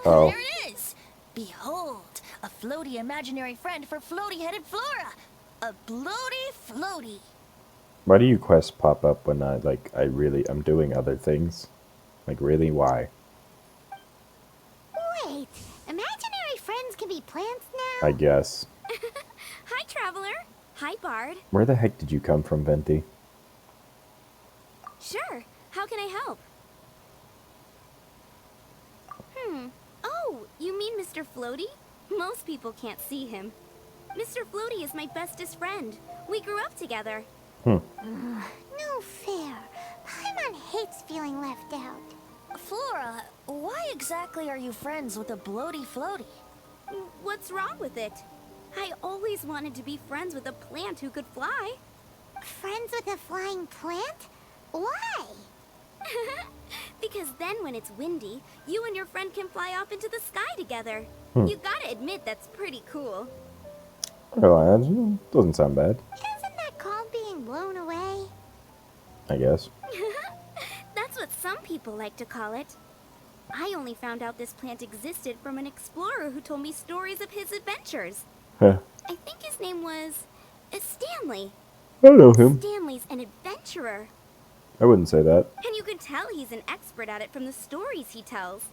Oh. There it is! Behold, a floaty imaginary friend for floaty-headed Flora! A bloaty floaty! Why do you quests pop up when I'm doing other things? Like, really, why? Wait, imaginary friends can be plants I now? guess. Hi, Traveler. Hi, Bard. Where the heck did you come from, Venti? Sure. How can I help? Oh, you mean Mr. Floaty? Most people can't see him. Mr. Floaty is my bestest friend. We grew up together. Hmm. No fair. Paimon hates feeling left out. Flora, why exactly are you friends with a bloaty floaty? What's wrong with it? I always wanted to be friends with a plant who could fly. Friends with a flying plant? Why? Because then when it's windy, you and your friend can fly off into the sky together. You gotta admit that's pretty cool. Oh, that doesn't sound bad, Isn't that called being blown away? I guess. That's what some people like to call it. I only found out this plant existed from an explorer who told me stories of his adventures. Huh. I think his name was Stanley. I know him. Stanley's an adventurer. I wouldn't say that. And you can tell he's an expert at it from the stories he tells.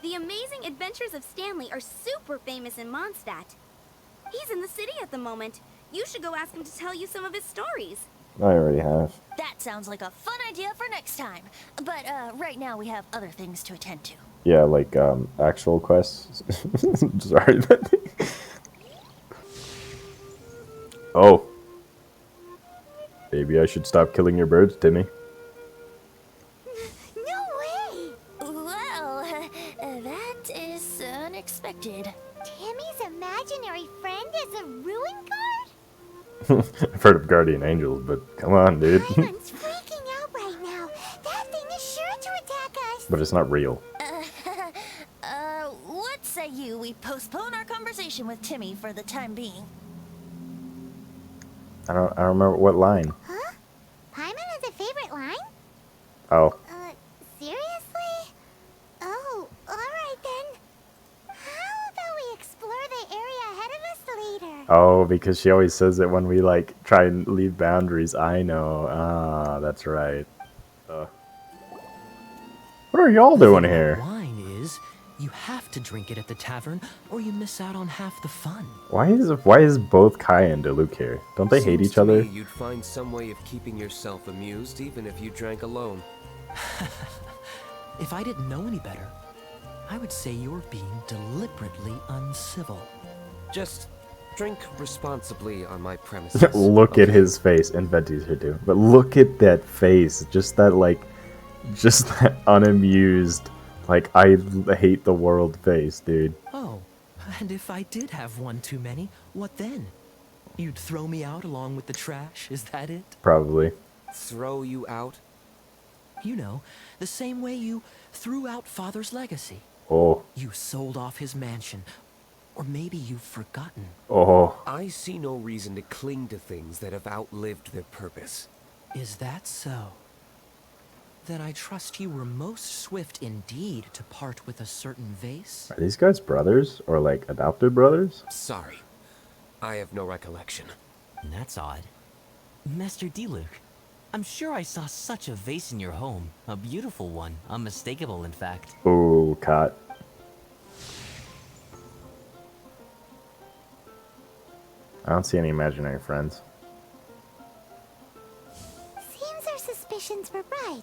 The amazing adventures of Stanley are super famous in Mondstadt. He's in the city at the moment. You should go ask him to tell you some of his stories. I already have. That sounds like a fun idea for next time. But right now we have other things to attend to. Yeah, like, actual quests. Sorry, Venti. Oh. Maybe I should stop killing your birds, Timmy. No way! Well, that is unexpected. Timmy's imaginary friend is a ruin guard? I've heard of guardian angels, but come on, dude. Paimon's freaking out right now. That thing is sure to attack us. But it's not real. What say we postpone our conversation with Timmy for the time being? I don't remember what line. Huh? Paimon has a favorite line? Oh. Seriously? Oh, alright then. How about we explore the area ahead of us later? Oh, because she always says it when we, like, try and leave boundaries. I know. Ah, that's right. What are y'all doing here? Wine is, you have to drink it at the tavern, or you miss out on half the fun. Why is both Kai and Diluc here? Don't they hate Seems each to other? me you'd find some way of keeping yourself amused, even if you drank alone. If I didn't know any better, I would say you're being deliberately uncivil. Just drink responsibly on my premises. Look at his face, and Venti's here too. But look at that face, just that unamused, like, I hate the world face, dude. Oh, and if I did have one too many, what then? You'd throw me out along with the trash, is that it? Probably. Throw you out? You know, the same way you threw out Father's legacy. Oh, You sold off his mansion, or maybe you've forgotten. oh. I see no reason to cling to things that have outlived their purpose. Is that so? Then I trust you were most swift indeed to part with a certain vase. Are these guys brothers? Or, like, adopted brothers? Sorry. I have no recollection. That's odd. Master Diluc, I'm sure I saw such a vase in your home. A beautiful one. Unmistakable, in fact. Ooh, caught. I don't see any imaginary friends. Seems our suspicions were right.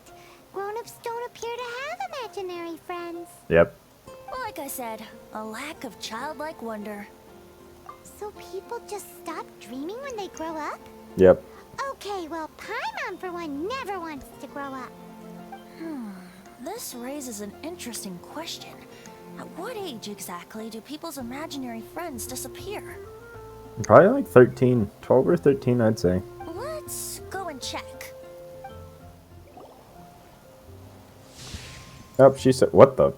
Grown-ups don't appear to have imaginary friends. Yep. Like I said, a lack of childlike wonder. So people just stop dreaming when they grow up? Yep. Okay, well, Paimon, for one, never wants to grow up. This raises an interesting question. At what age exactly do people's imaginary friends disappear? Probably like 13. 12 or 13, I'd say. Let's go and check. Oh, she said, what the?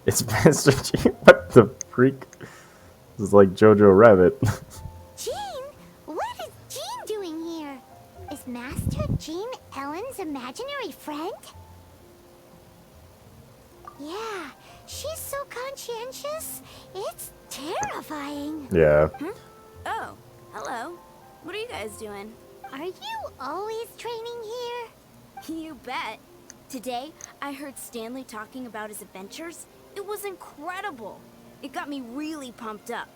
It's Master G. What the freak? This is like Jojo Rabbit. Jean? What is Jean doing here? Is Master Jean Ellen's imaginary friend? Yeah, She's so conscientious. It's terrifying. Yeah. Oh, hello. What are you guys doing? Are you always training here? You bet. Today, I heard Stanley talking about his adventures. It was incredible. It got me really pumped up.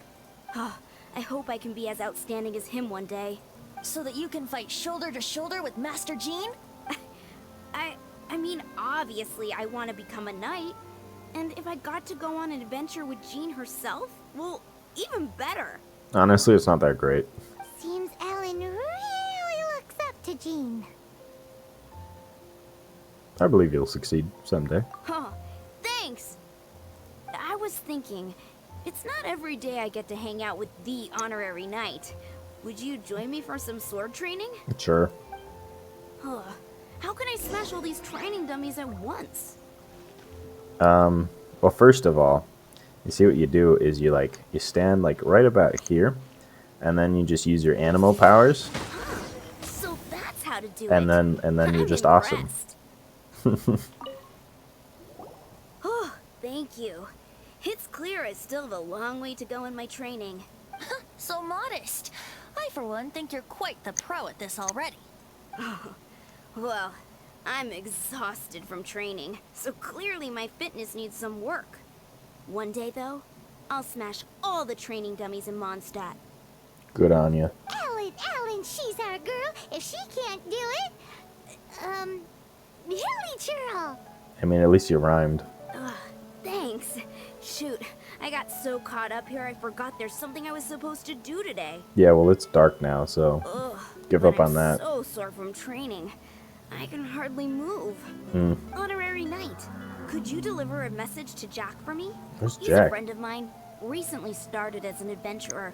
I hope I can be as outstanding as him one day. So that you can fight shoulder to shoulder with Master Jean? I mean, obviously I want to become a knight. And if I got to go on an adventure with Jean herself, well, even better. Honestly, it's not that great. Seems Ellen really looks up to Jean. I believe you'll succeed someday. Huh, thanks. I was thinking, it's not every day I get to hang out with the honorary knight. Would you join me for some sword training? Sure. Huh. How can I smash all these training dummies at once? Well, first of all, you see what you do is you stand like right about here, and then you just use your animal powers, So that's how to do and it. then you're I'm just awesome. impressed. Oh, thank you. It's clear I still have a long way to go in my training. So modest. I, for one, think you're quite the pro at this already. Well, I'm exhausted from training, so clearly my fitness needs some work. One day, though, I'll smash all the training dummies in Mondstadt. Good on you. Ellen, she's our girl. If she can't do it, Hilly Churl. I mean, at least you rhymed. Thanks. Shoot, I got so caught up here I forgot there's something I was supposed to do today. Yeah, well, it's dark now, so Ugh, give but up on I'm that. so sore from training. I can hardly move. Honorary Knight, could you deliver a message to Jack for me? Where's He's Jack? a friend of mine. Recently started as an adventurer.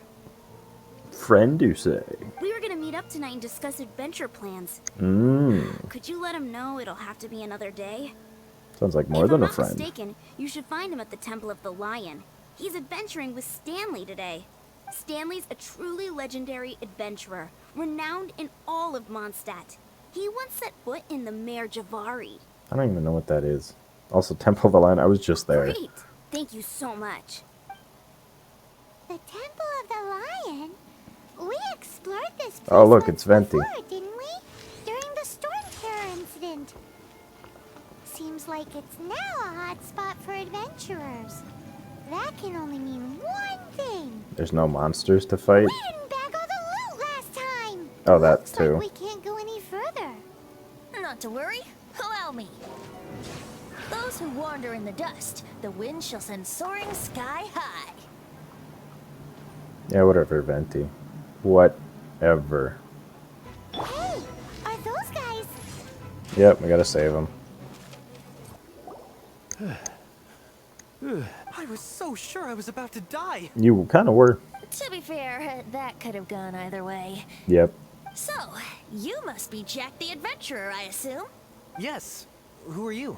Friend, you say? We were gonna meet up tonight and discuss adventure plans. Could you let him know it'll have to be another day? Sounds like more If than I'm a not friend. mistaken, you should find him at the Temple of the Lion. He's adventuring with Stanley today. Stanley's a truly legendary adventurer, renowned in all of Mondstadt. He once set foot in the Mare Javari. I don't even know what that is. Also, Temple of the Lion, I was just there. Great! Thank you so much. The Temple of the Lion? We explored this place Oh, look, once it's Venti. before, didn't we? During the Storm Terror incident. Seems like it's now a hot spot for adventurers. That can only mean one thing. There's no monsters to fight. We didn't bag all the loot last time. Oh, that Looks too. like we can't go any further. Not to worry. Allow me. Those who wander in the dust, the wind shall send soaring sky high. Yeah, whatever, Venti. Whatever. Hey, are those guys? Yep, we gotta save him. I was so sure I was about to die. You kind of were. To be fair, that could have gone either way. Yep. So, you must be Jack the Adventurer, I assume? Yes. Who are you?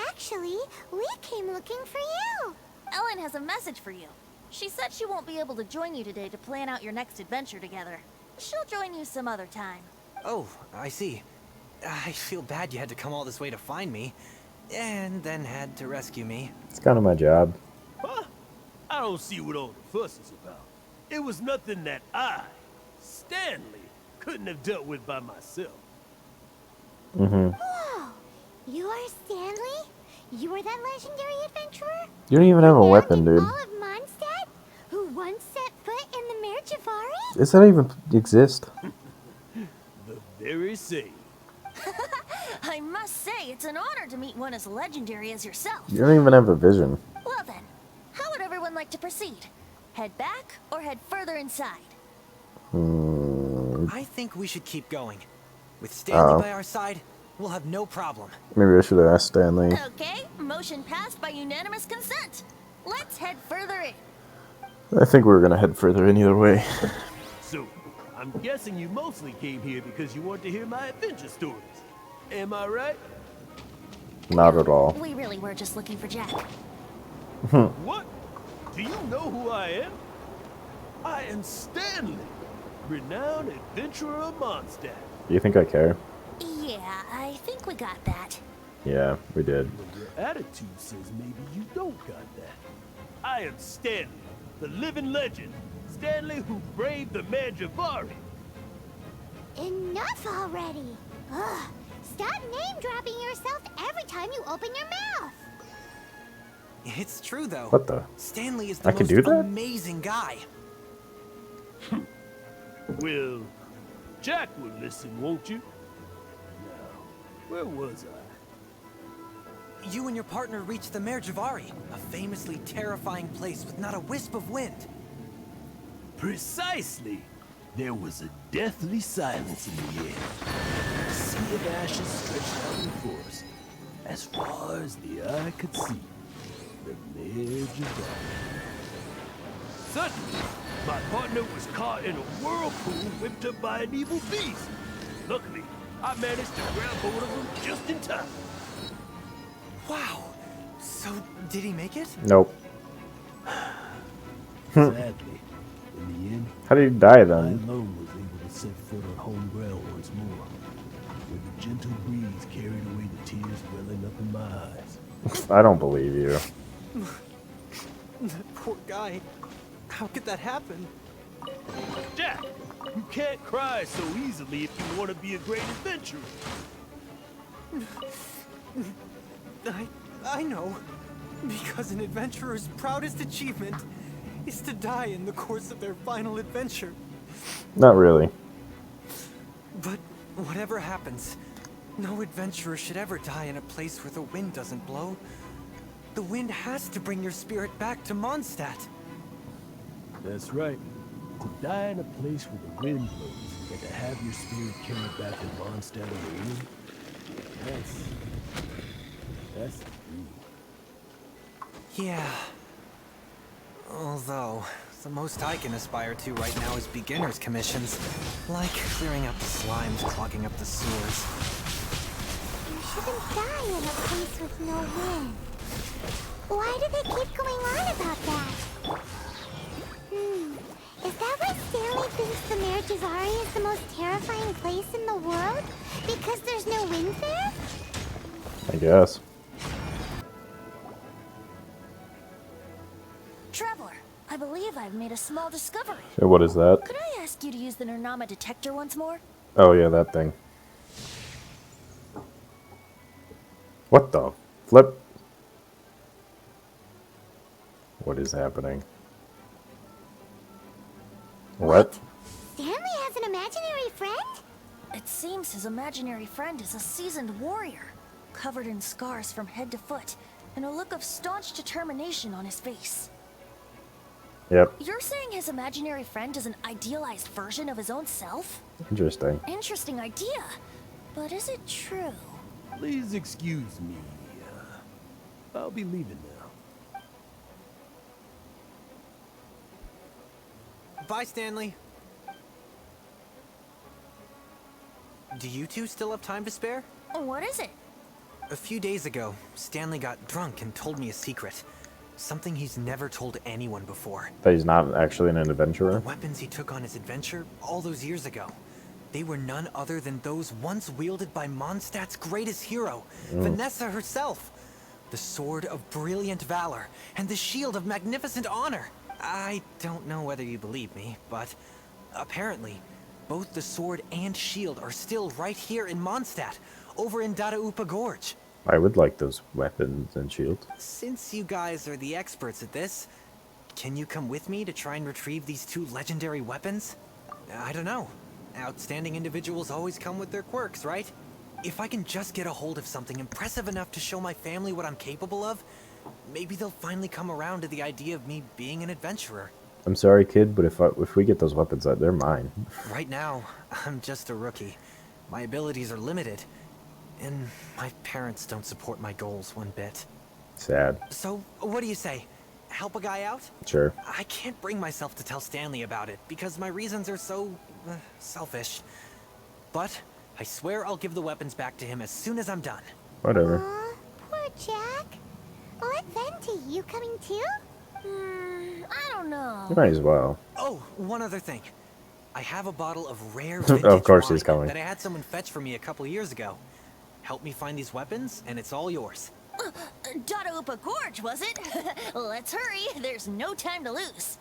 Actually, we came looking for you. Ellen has a message for you. She said she won't be able to join you today to plan out your next adventure together. She'll join you some other time. Oh, I see. I feel bad you had to come all this way to find me, and then had to rescue me. It's kind of my job. Huh? I don't see what all the fuss is about. It was nothing that Stanley, couldn't have dealt with by myself. Whoa, you are Stanley? You were that legendary adventurer? You don't even have a Renowned weapon, in dude. all of Mondstadt? Who once set foot in the Mare Javari? Does that even exist? The very same. I must say, it's an honor to meet one as legendary as yourself. You don't even have a vision. Well then, how would everyone like to proceed? Head back or head further inside? I think we should keep going. With Stanley Oh. by our side, we'll have no problem. Maybe I should have asked Stanley. Okay, motion passed by unanimous consent. Let's head further in. I think we were gonna head further in either way. So, I'm guessing you mostly came here because you want to hear my adventure stories. Am I right? Not at all. We really were just looking for Jack. What? Do you know who I am? I am Stanley, renowned adventurer of Mondstadt. Do you think I care? Yeah, I think we got that. Yeah, we did. Well, your attitude says maybe you don't got that. I am Stanley, the living legend. Stanley who braved the Mangiavari. Enough already! Ugh! Stop name-dropping yourself every time you open your mouth! It's true, though. What the? Stanley is I the can most do that? amazing guy. Well, Jack will listen, won't you? Now, where was I? You and your partner reached the Merjavari, a famously terrifying place with not a wisp of wind. Precisely. There was a deathly silence in the air. A sea of ashes stretched out before us, as far as the eye could see. The Merjavari. Suddenly, my partner was caught in a whirlpool whipped up by an evil beast. Luckily, I managed to grab hold of him just in time. Wow. So, did he make it? Nope. Sadly, in the end, How did he die I then? alone was able to set foot on home ground once more, where the gentle breeze carried away the tears welling up in my eyes. I don't believe you. That poor guy. How could that happen? Jack, you can't cry so easily if you want to be a great adventurer. I know. Because an adventurer's proudest achievement is to die in the course of their final adventure. Not really. But whatever happens, no adventurer should ever die in a place where the wind doesn't blow. The wind has to bring your spirit back to Mondstadt. That's right. To die in a place where the wind blows and to have your spirit carried back to Mondstadt on the wind, that's the dream. Yeah. Although, the most I can aspire to right now is beginner's commissions. Like clearing up the slimes, clogging up the sewers. You shouldn't die in a place with no wind. Why do they keep going on about that? Is that why Stanley thinks the Merjavari is the most terrifying place in the world? Because there's no wind there? I guess. Traveler, I believe I've made a small discovery. So what is that? Could I ask you to use the Nernama detector once more? Oh yeah, that thing. What the flip? What is happening? What? Stanley has an imaginary friend? It seems his imaginary friend is a seasoned warrior, covered in scars from head to foot, and a look of staunch determination on his face. Yep. You're saying his imaginary friend is an idealized version of his own self? Interesting. Interesting idea. But is it true? Please excuse me. I'll be leaving now. Bye, Stanley. Do you two still have time to spare? What is it? A few days ago, Stanley got drunk and told me a secret. Something he's never told anyone before. That he's not actually an The adventurer? weapons he took on his adventure all those years ago. They were none other than those once wielded by Mondstadt's greatest hero, Vanessa herself. The Sword of Brilliant Valor and the Shield of Magnificent Honor. I don't know whether you believe me, but apparently, both the sword and shield are still right here in Mondstadt, over in Dadaupa Gorge. I would like those weapons and shields. Since you guys are the experts at this, can you come with me to try and retrieve these two legendary weapons? I don't know. Outstanding individuals always come with their quirks, right? If I can just get a hold of something impressive enough to show my family what I'm capable of, maybe they'll finally come around to the idea of me being an adventurer. I'm sorry, kid, but if we get those weapons, they're mine. Right now, I'm just a rookie. My abilities are limited, and my parents don't support my goals one bit. Sad. So, what do you say? Help a guy out? Sure. I can't bring myself to tell Stanley about it, because my reasons are so... selfish. But, I swear I'll give the weapons back to him as soon as I'm done. Whatever. Aw, poor Jack. What, Venti, you coming too? I don't know. You might as well. Oh, one other thing. I have a bottle of rare Of vintage course he's wine coming. that I had someone fetch for me a couple years ago. Help me find these weapons, and it's all yours. Dadaupa Gorge, was it? Let's hurry. There's no time to lose.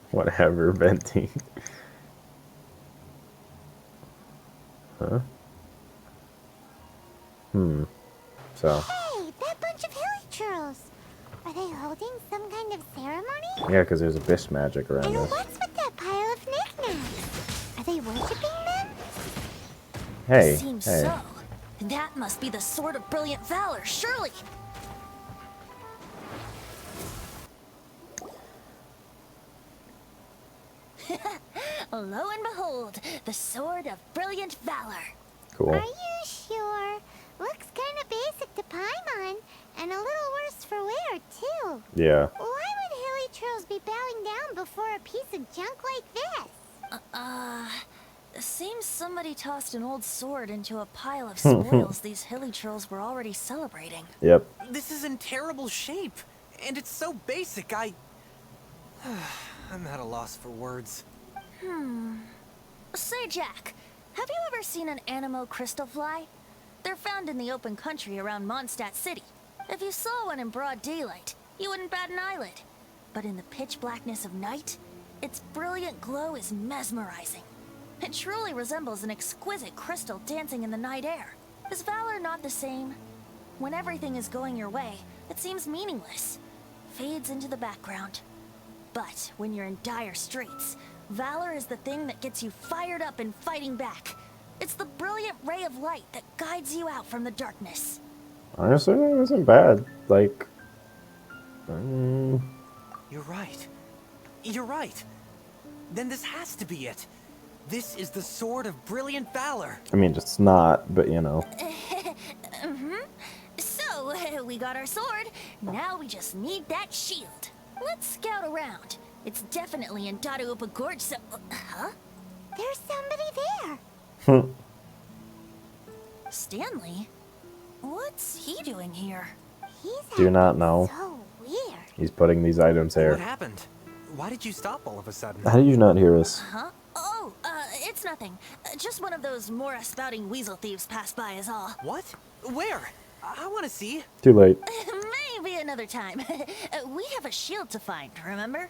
Whatever, Venti. Huh? So, Hey, that bunch of hilly churls. Are they holding some kind of ceremony? yeah, because there's abyss magic around And this. what's with that pile of knickknacks? Are they worshipping them? Hey, Seems hey. so. That must be the Sword of Brilliant Valor, surely. Lo and behold, the Sword of Brilliant Valor. Cool. Are you sure? Looks kind of basic to Paimon, and a little worse for wear, too. Yeah. Why would hilly churls be bowing down before a piece of junk like this? Seems somebody tossed an old sword into a pile of spoils these hilly churls were already celebrating. Yep. This is in terrible shape, and it's so basic, I'm at a loss for words. Say, Jack, have you ever seen an Anemo crystal fly? They're found in the open country around Mondstadt City. If you saw one in broad daylight, you wouldn't bat an eyelid. But in the pitch blackness of night, its brilliant glow is mesmerizing. It truly resembles an exquisite crystal dancing in the night air. Is valor not the same? When everything is going your way, it seems meaningless, fades into the background. But when you're in dire straits, valor is the thing that gets you fired up and fighting back. It's the brilliant ray of light that guides you out from the darkness. Honestly, it wasn't bad. Like, You're right. You're right. Then this has to be it. This is the Sword of Brilliant Valor. I mean, it's not, but you know. So, we got our sword. Now we just need that shield. Let's scout around. It's definitely in Dadaupa Gorge, so... huh? There's somebody there. Stanley? What's he doing here? He's Do not acting know. so weird. He's putting these items What here. happened? Why did you stop all of a sudden? How did you not hear us? Huh? Oh, it's nothing. Just one of those Mora spouting weasel thieves passed by is all. What? Where? I want to see. Too late. Maybe another time. We have a shield to find, remember?